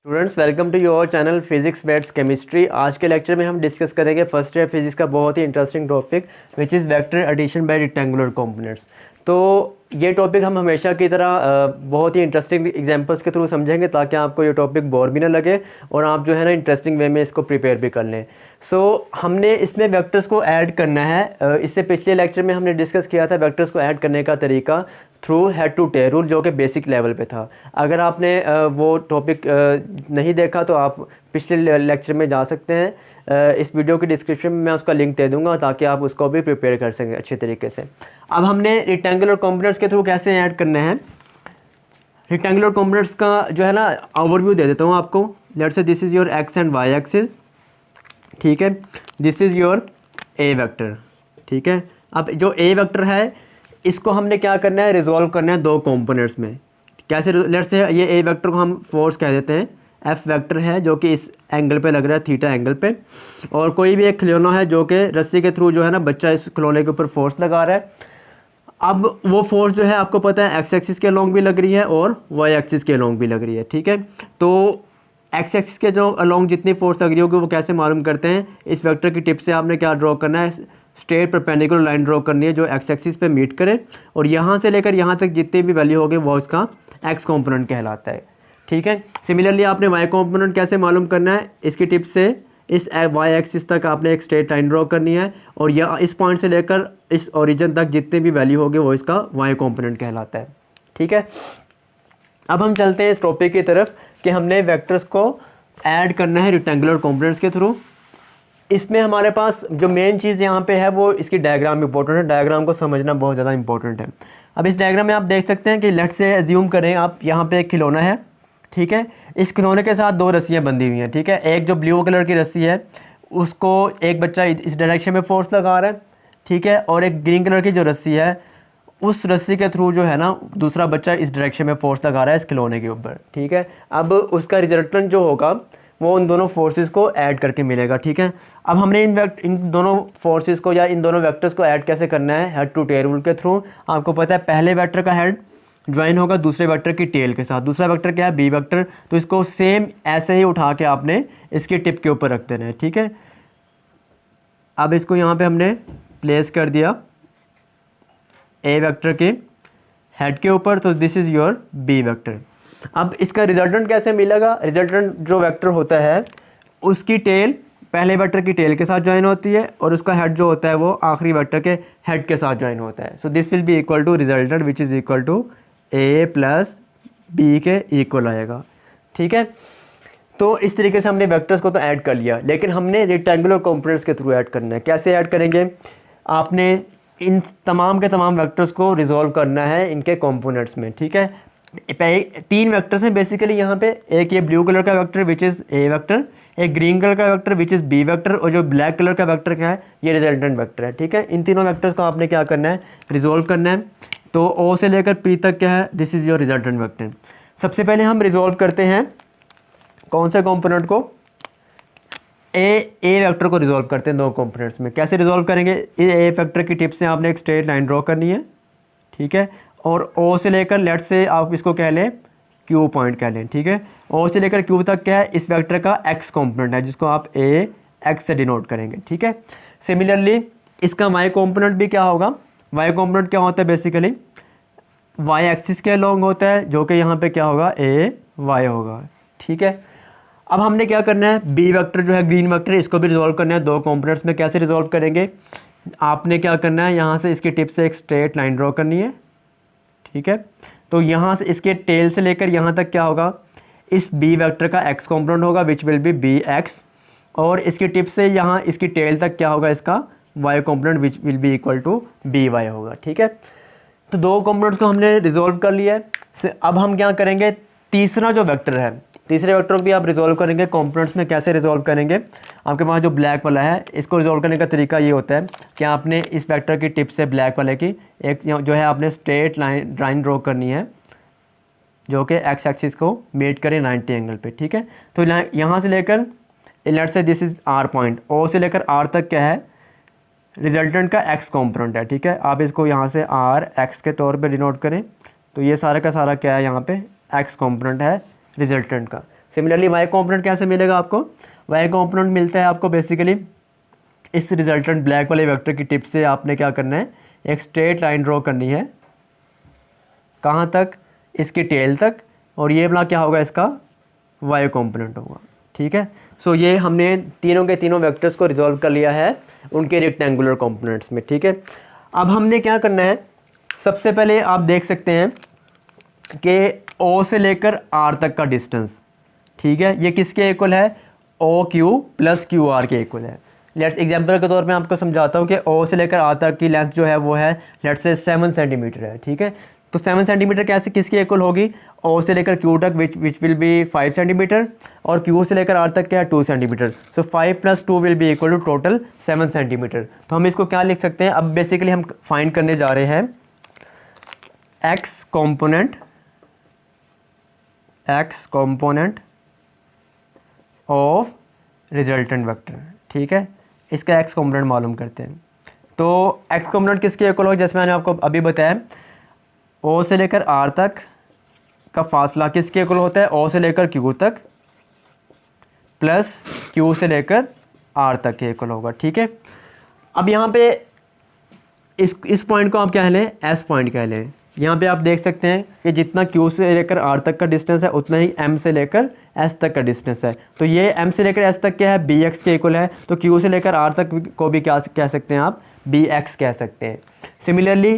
Students welcome to your channel physics maths chemistry. आज के lecture में हम डिस्कस करेंगे फर्स्ट ईयर फिजिक्स का बहुत ही interesting topic which is vector addition by rectangular components. तो ये टॉपिक हम हमेशा की तरह बहुत ही इंटरेस्टिंग एग्जांपल्स के थ्रू समझेंगे ताकि आपको ये टॉपिक बोर भी ना लगे और आप जो है ना इंटरेस्टिंग वे में इसको प्रिपेयर भी कर लें। हमने इसमें वेक्टर्स को ऐड करना है। इससे पिछले लेक्चर में हमने डिस्कस किया था वेक्टर्स को ऐड करने का तरीका through head to tail rule, जो कि बेसिक लेवल पे था। अगर आपने वो टॉपिक नहीं देखा तो आप पिछले लेक्चर में जा सकते हैं। इस वीडियो की डिस्क्रिप्शन में मैं उसका लिंक दे दूंगा ताकि आप उसको भी प्रिपेयर कर सकें अच्छे तरीके से। अब हमने रेक्टेंगुलर कंपोनेंट्स के थ्रू कैसे ऐड करने हैं। रेक्टेंगुलर कंपोनेंट्स का जो है ना ओवरव्यू दे देता हूँ आपको। Let's say this is your X and Y axis, ठीक है। This is your A vector, ठीक है। अब जो ए वेक्टर है इसको हमने क्या करना है, रिजॉल्व करना है दो कंपोनेंट्स में। कैसे? लेट्स से ये ए वेक्टर को हम फोर्स कह देते हैं, एफ वेक्टर है जो कि इस एंगल पे लग रहा है, थीटा एंगल पे। और कोई भी एक खिलौना है जो कि रस्सी के थ्रू जो है ना बच्चा इस खिलौने के ऊपर फोर्स लगा रहा है। अब वो फोर्स जो है आपको पता है एक्स एक्सिस के अलोंग भी लग रही है और वाई एक्सिस के अलोंग भी लग रही है, ठीक है। तो एक्स एक्सिस के जो अलोंग जितनी फोर्स लग रही होगी वो कैसे मालूम करते हैं, इस वेक्टर की टिप से आपने क्या ड्रॉ करना है, स्ट्रेट परपेंडिकुलर लाइन ड्रॉ करनी है जो एक्स एक्सिस पे मीट करे और यहाँ से लेकर यहाँ तक जितनी भी वैल्यू होगी वो उसका एक्स कॉम्पोनेंट कहलाता है, ठीक है। सिमिलरली आपने वाई कॉम्पोनेंट कैसे मालूम करना है, इसकी टिप से इस वाई एक्सिस तक आपने एक स्ट्रेट लाइन ड्रॉ करनी है और यह इस पॉइंट से लेकर इस ओरिजिन तक जितनी भी वैल्यू होगी वो इसका वाई कॉम्पोनेंट कहलाता है, ठीक है। अब हम चलते हैं इस टॉपिक की तरफ कि हमने वेक्टर्स को ऐड करना है रेक्टेंगुलर कंपोनेंट्स के थ्रू। इसमें हमारे पास जो मेन चीज़ यहाँ पे है वो इसकी डायग्राम इंपॉर्टेंट है। डायग्राम को समझना बहुत ज़्यादा इंपॉर्टेंट है। अब इस डायग्राम में आप देख सकते हैं कि लेट्स से एज्यूम करें आप यहाँ पे एक खिलौना है, ठीक है। इस खिलौने के साथ दो रस्सियाँ बंधी हुई हैं, ठीक है। एक जो ब्लू कलर की रस्सी है उसको एक बच्चा इस डायरेक्शन में फोर्स लगा रहा है, ठीक है। और एक ग्रीन कलर की जो रस्सी है उस रस्सी के थ्रू जो है ना दूसरा बच्चा इस डायरेक्शन में फोर्स लगा रहा है इस खिलौने के ऊपर, ठीक है। अब उसका रिजल्टेंट जो होगा वो उन दोनों फोर्सेस को ऐड करके मिलेगा, ठीक है। अब हमने इन दोनों फोर्सेस को या इन दोनों वेक्टर्स को ऐड कैसे करना है, हेड टू टेल रूल के थ्रू। आपको पता है पहले वेक्टर का हेड ज्वाइन होगा दूसरे वेक्टर की टेल के साथ। दूसरा वेक्टर क्या है, बी वेक्टर, तो इसको सेम ऐसे ही उठा के आपने इसकी टिप के ऊपर रख देना है, ठीक है। अब इसको यहाँ पे हमने प्लेस कर दिया ए वेक्टर के हेड के ऊपर, तो this is your B vector. अब इसका रिजल्टेंट कैसे मिलेगा, रिजल्टेंट जो वेक्टर होता है उसकी टेल पहले वेक्टर की टेल के साथ ज्वाइन होती है और उसका हेड जो होता है वो आखिरी वेक्टर के हेड के साथ ज्वाइन होता है। So this will be equal to resultant which is equal to A plus B के इक्वल आएगा, ठीक है। तो इस तरीके से हमने वेक्टर्स को तो ऐड कर लिया, लेकिन हमने रेक्टेंगुलर कंपोनेंट्स के थ्रू ऐड करना है। कैसे ऐड करेंगे, आपने इन तमाम के तमाम वेक्टर्स को रिजॉल्व करना है इनके कंपोनेंट्स में, ठीक है। तीन वेक्टर्स हैं बेसिकली यहाँ पे। एक ये ब्लू कलर का vector which is A vector, एक ग्रीन कलर का vector which is B vector और जो ब्लैक कलर का वेक्टर क्या है ये रिजल्टेंट वेक्टर है, ठीक है। इन तीनों वेक्टर्स को आपने क्या करना है, रिजॉल्व करना है। तो ओ से लेकर पी तक क्या है, this is your resultant vector. सबसे पहले हम रिजॉल्व करते हैं कौन से कॉम्पोनेंट को, ए वेक्टर को रिजॉल्व करते हैं दो कंपोनेंट्स में। कैसे रिजॉल्व करेंगे, ए वेक्टर की टिप से आपने एक स्ट्रेट लाइन ड्रॉ करनी है, ठीक है। और ओ से लेकर लेट से आप इसको कह लें क्यू पॉइंट कह लें, ठीक है। ओ से लेकर क्यू तक क्या है, इस वेक्टर का एक्स कंपोनेंट है जिसको आप ए एक्स से डिनोट करेंगे, ठीक है। सिमिलरली इसका वाई कंपोनेंट भी क्या होगा, वाई कंपोनेंट क्या होता है बेसिकली वाई एक्सिस के अलोंग होता है जो कि यहाँ पे क्या होगा ए वाई होगा, ठीक है। अब हमने क्या करना है, बी वेक्टर जो है ग्रीन वेक्टर इसको भी रिजॉल्व करना है दो कंपोनेंट्स में। कैसे रिजॉल्व करेंगे, आपने क्या करना है, यहाँ से इसकी टिप से एक स्ट्रेट लाइन ड्रॉ करनी है, ठीक है। तो यहाँ से इसके टेल से लेकर यहाँ तक क्या होगा, इस बी वेक्टर का एक्स कंपोनेंट होगा which will be B X और इसकी टिप से यहाँ इसकी टेल तक क्या होगा, इसका Y component which will be equal to B Y होगा, ठीक है। तो दो कंपोनेंट्स को हमने रिजॉल्व कर लिया है। अब हम क्या करेंगे, तीसरा जो वेक्टर है, तीसरे वेक्टर को भी आप रिजॉल्व करेंगे कंपोनेंट्स में। कैसे रिजॉल्व करेंगे, आपके पास जो ब्लैक वाला है इसको रिजॉल्व करने का तरीका ये होता है कि आपने इस वेक्टर की टिप से ब्लैक वाले की एक जो है आपने स्ट्रेट लाइन ड्रॉ करनी है जो कि एक्स एक्सिस को मीट करे 90 एंगल पे, ठीक है। तो यहाँ से लेकर let's say this is R point, O से लेकर आर तक क्या है, रिजल्टेंट का एक्स कॉम्पोनेंट है, ठीक है। आप इसको यहाँ से आर एक्स के तौर पे डिनोट करें, तो ये सारा का सारा क्या है यहाँ पे एक्स कॉम्पोनेंट है रिजल्टेंट का। सिमिलरली वाई कॉम्पोनेंट कैसे मिलेगा आपको, वाई कॉम्पोनेंट मिलता है आपको बेसिकली इस रिजल्टेंट ब्लैक वाले वेक्टर की टिप से आपने क्या करना है, एक स्ट्रेट लाइन ड्रॉ करनी है, कहाँ तक, इसके टेल तक, और ये वाला क्या होगा, इसका वाई कॉम्पोनेंट होगा। ठीक है, सो ये हमने तीनों के तीनों वेक्टर्स को रिजॉल्व कर लिया है उनके रेक्टेंगुलर कॉम्पोनेंट्स में। ठीक है, अब हमने क्या करना है, सबसे पहले आप देख सकते हैं कि ओ से लेकर आर तक का डिस्टेंस, ठीक है, ये किसके इक्वल है, O Q plus Q R के इक्वल है। लेट्स एग्जांपल के तौर पे आपको समझाता हूँ कि ओ से लेकर आर तक की लेंथ जो है वो है लेट्स से 7 सेंटीमीटर है। ठीक है, तो 7 सेंटीमीटर कैसे किसकी इक्वल होगी, ओ से लेकर क्यू तक विच विल बी 5 सेंटीमीटर, और क्यू से लेकर आर तक क्या है 2 centimetre. So 5 + 2 will be equal to total 7 centimetre. तो हम इसको क्या लिख सकते हैं, अब बेसिकली हम फाइंड करने जा रहे हैं x component of resultant vector. ठीक है, इसका एक्स कॉम्पोनेंट मालूम करते हैं। तो एक्स कॉम्पोनेंट किसके इक्वल होगा, जैसे मैंने आपको अभी बताया, ओ से लेकर आर तक का फासला किसके इक्वल होता है, ओ से लेकर क्यू तक प्लस क्यू से लेकर आर तक के इक्वल होगा। ठीक है, अब यहाँ पे इस पॉइंट को आप क्या लें, एस पॉइंट कह लें। यहाँ पे आप देख सकते हैं कि जितना क्यू से लेकर आर तक का डिस्टेंस है उतना ही एम से लेकर एस तक का डिस्टेंस है। तो ये एम से लेकर एस तक क्या है, बी एक्स के इक्वल है। तो क्यू से लेकर आर तक को भी क्या कह सकते हैं आप, बी एक्स कह सकते हैं। सिमिलरली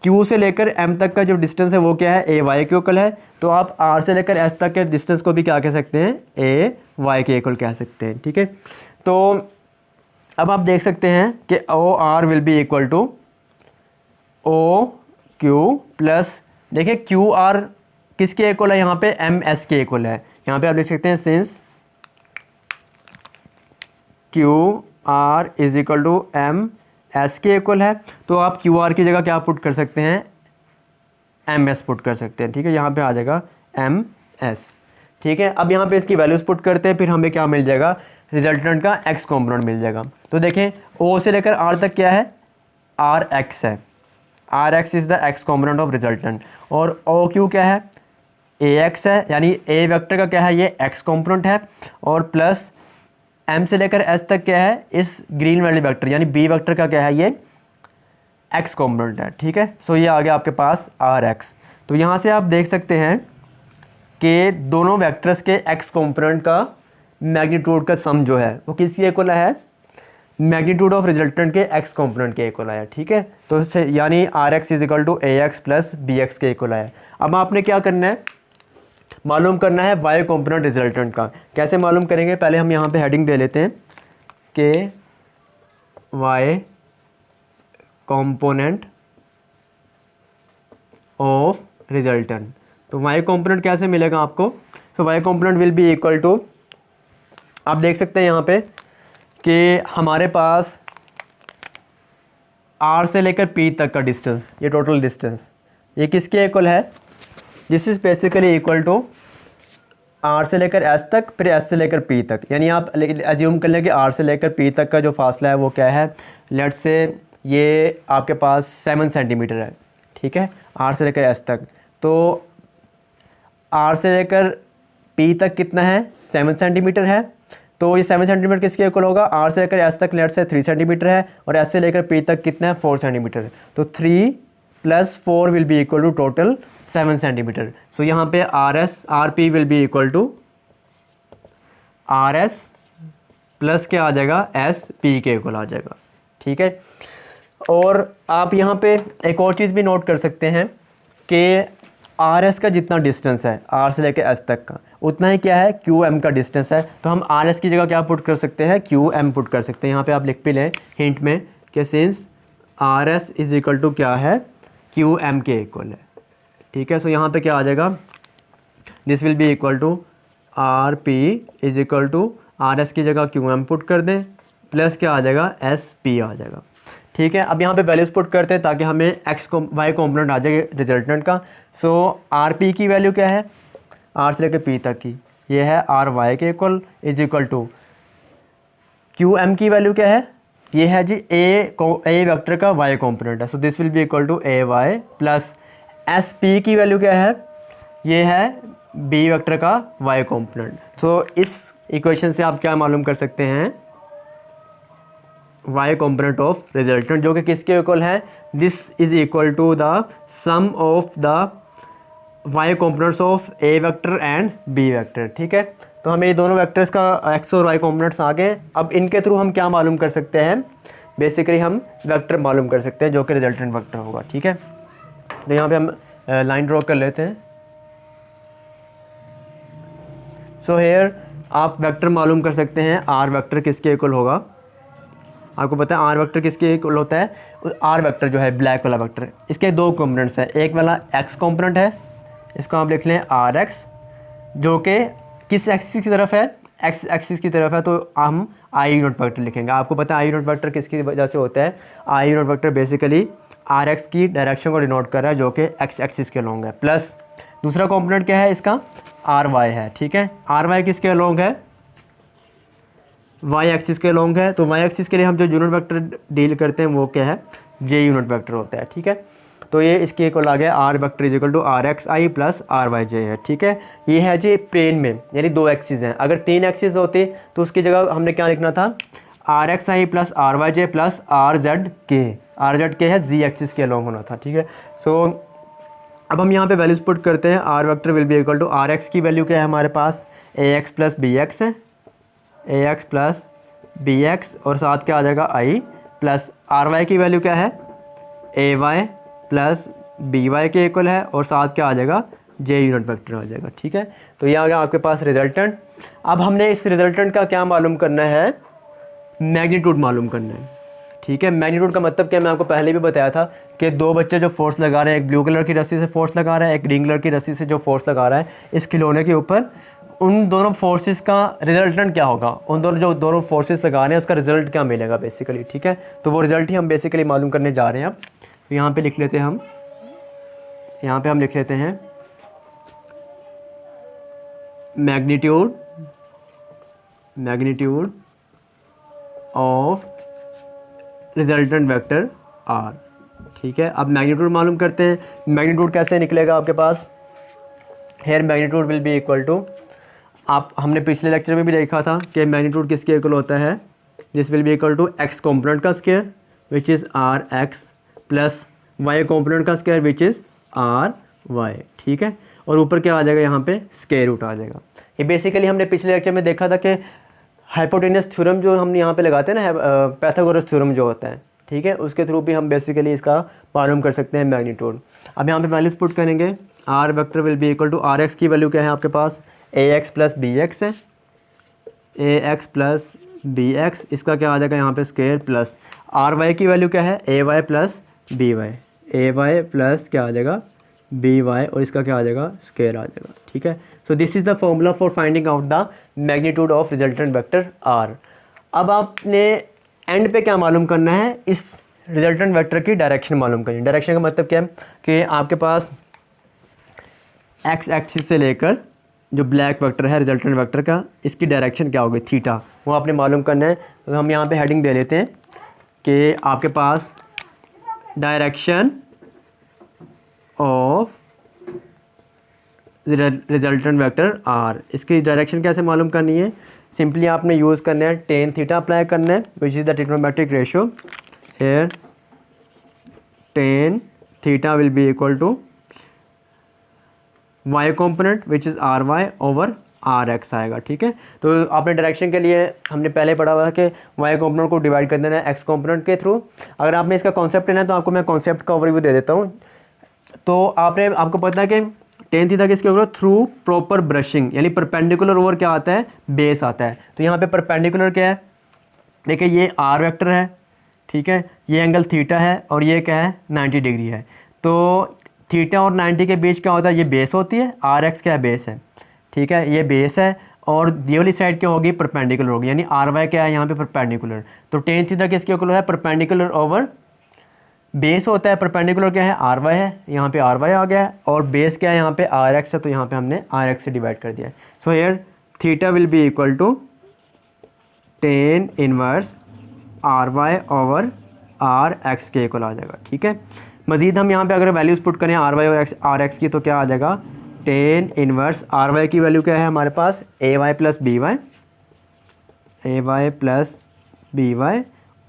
क्यू से लेकर एम तक का जो डिस्टेंस है वो क्या है, ए वाई के इक्वल है। तो आप आर से लेकर एस तक के डिस्टेंस को भी क्या कह सकते हैं, ए वाई के इक्वल कह सकते हैं। ठीक है, तो अब आप देख सकते हैं कि O R will be equal to O Q plus, देखिए क्यू आर किसके इक्वल है, यहाँ पे एम एस के इक्वल है। यहाँ पे आप लिख सकते हैं since Q R is equal to M S के इक्वल है, तो आप क्यू आर की जगह क्या पुट कर सकते हैं, एम एस पुट कर सकते हैं। ठीक है, यहाँ पे आ जाएगा एम एस। ठीक है, अब यहाँ पे इसकी वैल्यूज पुट करते हैं, फिर हमें क्या मिल जाएगा, रिजल्टेंट का एक्स कॉम्पोनेंट मिल जाएगा। तो देखें ओ से लेकर आर तक क्या है, आर एक्स है, R X is the X component of resultant, और ओ क्यू क्या है, ए एक्स है, यानी ए वेक्टर का क्या है, ये एक्स कॉम्पोनेंट है, और प्लस एम से लेकर एस तक क्या है, इस ग्रीन वाली वेक्टर यानी बी वेक्टर का क्या है, ये एक्स कॉम्पोनेंट है। ठीक है, सो ये आ गया आपके पास आर एक्स। तो यहाँ से आप देख सकते हैं कि दोनों वेक्टर्स के एक्स कॉम्पोनेंट का मैग्नीट्यूड का सम जो है वो किसके इक्वल है, मैग्नीट्यूड ऑफ रिजल्टेंट के एक्स कॉम्पोनेंट के इक्वल आया। ठीक है, तो यानी R X is equal to A X plus B X के इक्वल आया। अब आपने क्या करना है, मालूम करना है वाई कॉम्पोनेंट रिजल्टेंट का। कैसे मालूम करेंगे, पहले हम यहाँ पे हेडिंग दे लेते हैं कि वाई कॉम्पोनेंट ऑफ रिजल्टेंट। तो वाई कॉम्पोनेंट कैसे मिलेगा आपको, तो Y component will be equal to, आप देख सकते हैं यहाँ पे कि हमारे पास आर से लेकर पी तक का डिस्टेंस, ये टोटल डिस्टेंस ये किसके इक्वल है, this is basically equal to R से लेकर एस तक फिर एस से लेकर पी तक। यानी आप एज्यूम कर लें कि आर से लेकर पी तक का जो फासला है वो क्या है, लेट से ये आपके पास 7 सेंटीमीटर है। ठीक है, आर से लेकर एस तक, तो आर से लेकर पी तक कितना है, 7 सेंटीमीटर है। तो ये 7 सेंटीमीटर किसके इक्वल होगा, आर से लेकर एस तक लेट से 3 सेंटीमीटर है, और एस से लेकर पी तक कितना है, 4 सेंटीमीटर। तो 3 + 4 will be equal to total 7 centimetre. So यहाँ पे R P will be equal to R S plus क्या आ जाएगा, एस पी के इक्वल आ जाएगा। ठीक है, और आप यहाँ पे एक और चीज़ भी नोट कर सकते हैं कि आर एस का जितना डिस्टेंस है आर से लेकर एस तक का, उतना ही क्या है, क्यू एम का डिस्टेंस है। तो हम आर एस की जगह क्या पुट कर सकते हैं, क्यू एम पुट कर सकते हैं। यहाँ पे आप लिख भी लें हिंट में कि since R S is equal to क्या है, क्यू एम के इक्वल है। ठीक है, सो यहाँ पे क्या आ जाएगा, this will be equal to R P is equal to R S की जगह क्यू एम पुट कर दें, प्लस क्या आ जाएगा, एस पी आ जाएगा। ठीक है, अब यहाँ पे वैल्यूज पुट करते हैं ताकि हमें वाई कॉम्पोनेंट आ जाए रिजल्टेंट का। सो आर पी की वैल्यू क्या है, आर से लेकर पी तक की, ये है आर वाई के equal is equal to Q M की वैल्यू क्या है, ये है जी ए वेक्टर का वाई कॉम्पोनेंट है। So this will be equal to A Y plus S P की वैल्यू क्या है, ये है बी वेक्टर का वाई कॉम्पोनेंट। तो इस इक्वेशन से आप क्या मालूम कर सकते हैं, वाई कॉम्पोनेंट ऑफ रिजल्टेंट, जो कि किसके इक्वल है, this is equal to the sum of the Y components of A vector and B vector. ठीक है, तो हमें ये दोनों वेक्टर्स का एक्स और वाई कॉम्पोनेंट्स आ गए। अब इनके थ्रू हम क्या मालूम कर सकते हैं, बेसिकली हम वेक्टर मालूम कर सकते हैं जो कि रिजल्टेंट वेक्टर होगा। ठीक है, तो यहाँ पे हम लाइन ड्रॉ कर लेते हैं। सो हेयर आप वेक्टर मालूम कर सकते हैं, आर वेक्टर किसके इक्वल होगा, आपको पता है आर वेक्टर किसके इक्वल होता है, आर वेक्टर जो है ब्लैक वाला वेक्टर, इसके दो कंपोनेंट्स हैं, एक वाला एक्स कंपोनेंट है, इसको आप लिख लें आर एक्स, जो कि किस एक्सिस की तरफ है, एक्स एक्सिस की तरफ है, तो हम आई यूनिट वेक्टर लिखेंगे। आपको पता है आई यूनिट वेक्टर किसकी वजह से होता है, I unit vector basically R X की डायरेक्शन को डिनोट कर रहा है जो कि एक्स एक्सिस के अलोंग है, प्लस दूसरा कंपोनेंट क्या है इसका, आर वाई है। ठीक है, आर वाई किसके अलोंग है, वाई एक्सिस के अलोंग है। तो वाई एक्सिस के लिए हम जो यूनिट वेक्टर डील करते हैं वो क्या है, जे यूनिट वेक्टर होता है। ठीक है, तो ये इसके इक्वल आ गया, R vector is equal to R X I plus R Y J है। ठीक है, ये है जी प्लेन में, यानी दो एक्सिस हैं। अगर तीन एक्सिस होते तो उसकी जगह हमने क्या लिखना था, R X I plus R Y J plus R Z K. R Z K है जी एक्सिस के अलोंग होना था। ठीक है, सो अब हम यहाँ पे वैल्यूज पुट करते हैं। R vector will be equal to R X की वैल्यू क्या है हमारे पास, A X plus B X है, A X plus B X, और साथ क्या आ जाएगा आई, प्लस आर वाई की वैल्यू क्या है, A Y plus B Y के इक्वल है, और साथ क्या आ जाएगा, जे यूनिट वेक्टर आ जाएगा। ठीक है, तो ये आ गया आपके पास रिजल्टेंट। अब हमने इस रिजल्टेंट का क्या मालूम करना है, मैग्नीट्यूड मालूम करना है। ठीक है, मैग्नीट्यूड का मतलब क्या, मैं आपको पहले भी बताया था कि दो बच्चे जो फोर्स लगा रहे हैं, एक ब्लू कलर की रस्सी से फोर्स लगा रहा है, एक ग्रीन कलर की रस्सी से जो फोर्स लगा रहा है इस खिलौने के ऊपर, उन दोनों फोर्सेस का रिजल्टेंट क्या होगा, उन दोनों फोर्सेस लगा रहे हैं उसका रिजल्ट क्या मिलेगा बेसिकली। ठीक है, तो वो रिजल्ट ही हम बेसिकली मालूम करने जा रहे हैं। अब तो यहाँ पे लिख लेते हैं हम, यहाँ पे हम लिख लेते हैं magnitude of resultant vector R. ठीक है, अब मैग्नीट्यूड मालूम करते हैं। मैग्नीट्यूड कैसे निकलेगा आपके पास, here magnitude will be equal to, आप हमने पिछले लेक्चर में भी देखा था कि मैग्नीट्यूड किसके इक्वल होता है, this will be equal to X component का square which is R X plus Y component का square which is R Y. ठीक है, और ऊपर क्या आ जाएगा, यहाँ पे स्क्वायर रूट आ जाएगा। ये बेसिकली हमने पिछले लेक्चर में देखा था कि हाइपोटेनस थ्योरम जो हम यहाँ पे लगाते हैं ना, पाइथागोरस थ्योरम जो होता है, ठीक है, उसके थ्रू भी हम बेसिकली इसका मालूम कर सकते हैं मैग्नीट्यूड। अब यहाँ पे वैल्यूज पुट करेंगे, R vector will be equal to R X की वैल्यू क्या है आपके पास, A X plus B X है, A X plus B X, इसका क्या आ जाएगा यहाँ पे स्क्वायर, प्लस आर वाई की वैल्यू क्या है, A Y plus B Y, A Y plus क्या आ जाएगा बी वाई, और इसका क्या आ जाएगा स्क्वायर आ जाएगा। ठीक है, so this is the formula for finding out the magnitude of resultant vector R. अब आपने एंड पे क्या मालूम करना है, इस रिजल्टेंट वेक्टर की डायरेक्शन मालूम करनी है। डायरेक्शन का मतलब क्या है कि आपके पास एक्स एक्सिस से लेकर जो ब्लैक वेक्टर है रिजल्टेंट वेक्टर का, इसकी डायरेक्शन क्या होगी, थीटा, वो आपने मालूम करना है। तो हम यहाँ पे हेडिंग दे लेते हैं कि आपके पास direction of resultant vector R, इसकी डायरेक्शन कैसे मालूम करनी है, सिंपली आपने यूज़ करना है टेन थीटा अप्लाई करना है which is the trigonometric ratio. Here tan theta will be equal to Y component which is R Y over R X आएगा। ठीक है, तो आपने डायरेक्शन के लिए हमने पहले पढ़ा हुआ है कि वाई कॉम्पोनेंट को डिवाइड कर देना है एक्स कॉम्पोनेंट के थ्रू। अगर आपने इसका कॉन्सेप्ट लेना है तो आपको मैं कॉन्सेप्ट का ओवरव्यू दे देता हूँ। तो आपको पता है कि टेन थीटा किसके ऊपर, थ्रू प्रॉपर ब्रशिंग, यानी परपेंडिकुलर ओवर क्या आता है, बेस आता है। तो यहाँ पे परपेंडिकुलर क्या है, देखिए ये आर वेक्टर है, ठीक है, ये एंगल थीटा है, और ये क्या है 90 डिग्री है। तो थीटा और 90 के बीच क्या होता है, ये बेस होती है, आर एक्स क्या है बेस है, ठीक है, ये बेस है, और दी वाली साइड क्या होगी, परपेंडिकुलर होगी, यानी आर वाई क्या है यहाँ पे परपेंडिकुलर। तो टेन थीटा किसके इक्वल है, परपेंडिकुलर ओवर बेस होता है, परपेंडिकुलर क्या है आर वाई है, यहाँ पे आर वाई आ गया है, और बेस क्या है यहाँ पे आर एक्स है, तो यहाँ पे हमने आर एक्स से डिवाइड कर दिया है। So here theta will be equal to tan inverse R Y over R X के इक्वल आ जाएगा। ठीक है, मजीद हम यहाँ पे अगर वैल्यूज़ पुट करें आर वाई और आर एक्स की, तो क्या आ जाएगा टेन इनवर्स आर वाई की वैल्यू क्या है हमारे पास, A Y plus B Y, A Y plus B Y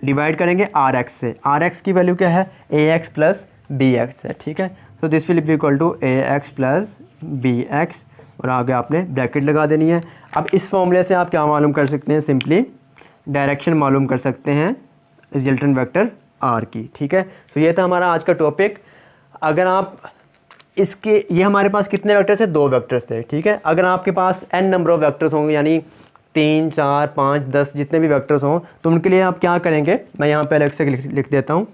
divide करेंगे आर एक्स से। आर एक्स की वैल्यू क्या है, A X plus B X है, ठीक है। तो this will be equal to A X plus B X, और आगे आपने ब्रैकेट लगा देनी है। अब इस फॉर्मूले से आप क्या मालूम कर सकते हैं, सिंपली डायरेक्शन मालूम कर सकते हैं रिजल्टेंट वेक्टर आर की, ठीक है। तो ये था हमारा आज का टॉपिक। अगर आप इसके, ये हमारे पास कितने वेक्टर्स है, 2 वेक्टर्स थे, ठीक है। अगर आपके पास n नंबर ऑफ वेक्टर्स होंगे, यानी 3, 4, 5, 10 जितने भी वेक्टर्स हों, तो उनके लिए आप क्या करेंगे, मैं यहाँ पे अलग से लिख देता हूँ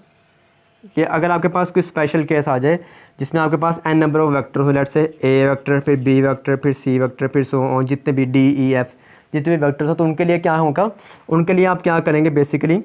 कि अगर आपके पास कोई स्पेशल केस आ जाए जिसमें आपके पास n नंबर ऑफ वेक्टर हो, लेट से ए वेक्टर, फिर बी वेक्टर, फिर सी वेक्टर, फिर सो ऑन, जितने भी डी ई एफ जितने भी वेक्टर्स हो, तो उनके लिए क्या होगा, उनके लिए आप क्या करेंगे बेसिकली